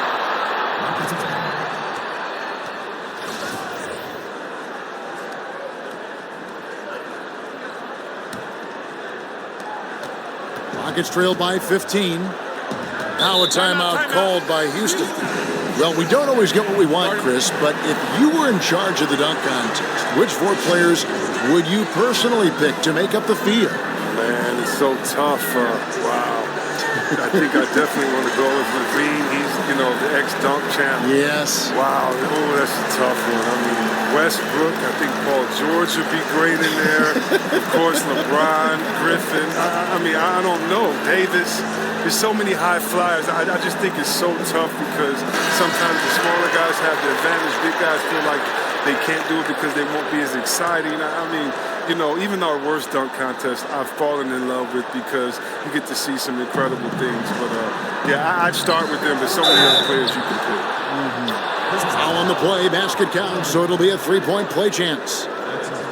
Rockets trail by 15. Now a timeout called by Houston. Well, we don't always get what we want, Chris, but if you were in charge of the dunk contest, which 4 players would you personally pick to make up the field? Man, it's so tough. Wow. I think I definitely want to go with Levine. He's, the ex-dunk champ. Yes. Wow. Oh, that's a tough one. I mean, Westbrook, I think Paul George would be great in there. Of course, LeBron, Griffin. I don't know. Davis. There's so many high flyers. I just think it's so tough because sometimes the smaller guys have the advantage. Big guys feel like they can't do it because they won't be as exciting. Even our worst dunk contest, I've fallen in love with because you get to see some incredible things. But, I'd start with them. There's so many other players you can pick. Foul on the play. Basket counts, so it'll be a 3-point play chance.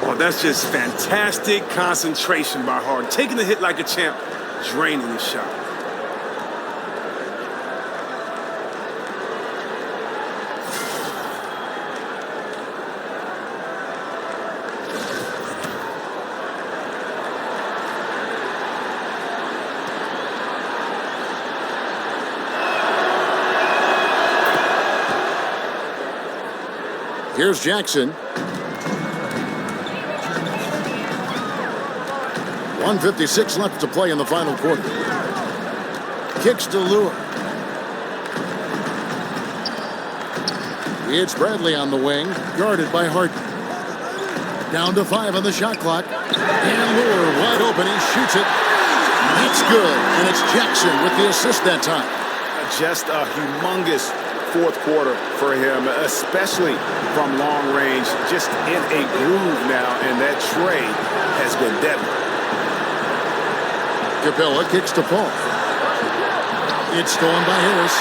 Oh, that's just fantastic concentration by Harden. Taking the hit like a champ, draining the shot. Here's Jackson. 1:56 left to play in the final quarter. Kicks to Lure. It's Bradley on the wing, guarded by Harden. Down to 5 on the shot clock. And Lure wide open. He shoots it. That's good. And it's Jackson with the assist that time. Just a humongous fourth quarter for him, especially from long range, just in a groove now, and that trade has been deadly. Capella kicks to Paul. It's stolen by Harris.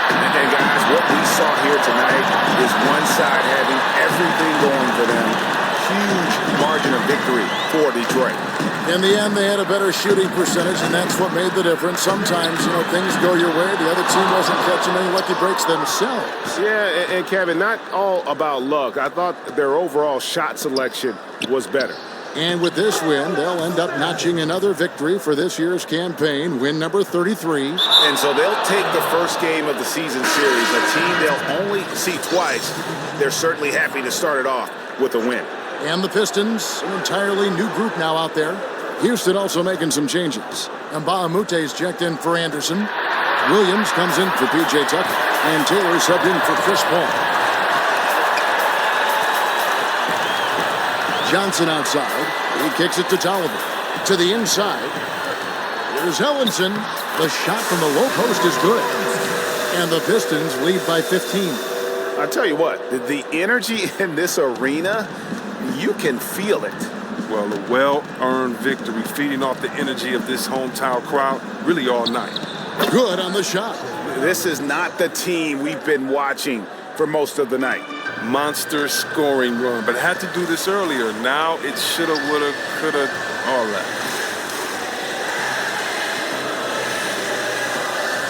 And guys, what we saw here tonight is one side having everything going for them. Huge margin of victory for Detroit. In the end, they had a better shooting percentage, and that's what made the difference. Sometimes, things go your way. The other team wasn't catching any lucky breaks themselves. Yeah, and Kevin, not all about luck. I thought their overall shot selection was better. And with this win, they'll end up notching another victory for this year's campaign, win number 33. And so they'll take the first game of the season series, a team they'll only see twice. They're certainly happy to start it off with a win. And the Pistons, an entirely new group now out there. Houston also making some changes. And Mbah-a-Moute's checked in for Anderson. Williams comes in for P.J. Tucker. And Taylor subbed in for Chris Paul. Johnson outside. He kicks it to Tolliver. To the inside. Here's Ellenson. The shot from the low post is good. And the Pistons lead by 15. I tell you what, the energy in this arena, you can feel it. Well, a well-earned victory, feeding off the energy of this hometown crowd really all night. Good on the shot. This is not the team we've been watching for most of the night. Monster scoring run, but had to do this earlier. Now it shoulda, woulda, coulda, all that.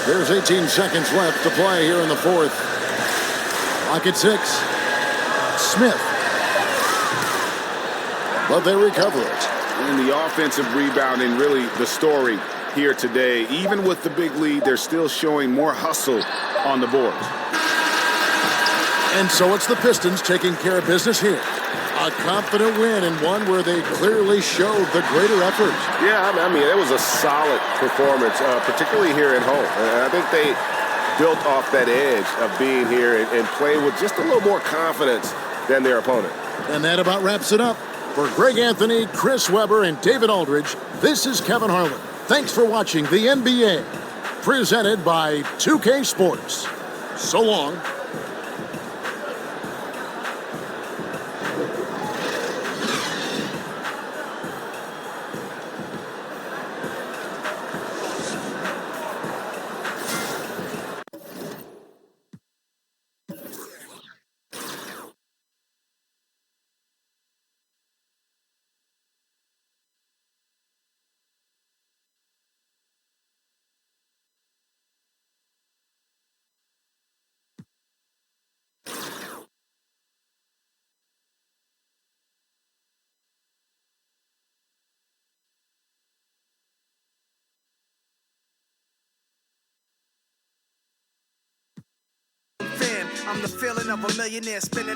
There's 18 seconds left to play here in the fourth. Clock at 6. Smith. But they recover it. And the offensive rebounding, really the story here today. Even with the big lead, they're still showing more hustle on the board. And so it's the Pistons taking care of business here. A confident win and one where they clearly showed the greater effort. Yeah, I mean, it was a solid performance, particularly here at home. I think they built off that edge of being here and playing with just a little more confidence than their opponent. And that about wraps it up. For Greg Anthony, Chris Webber, and David Aldridge, this is Kevin Harlan. Thanks for watching the NBA, presented by 2K Sports. So long. I'm the feeling of a millionaire spinning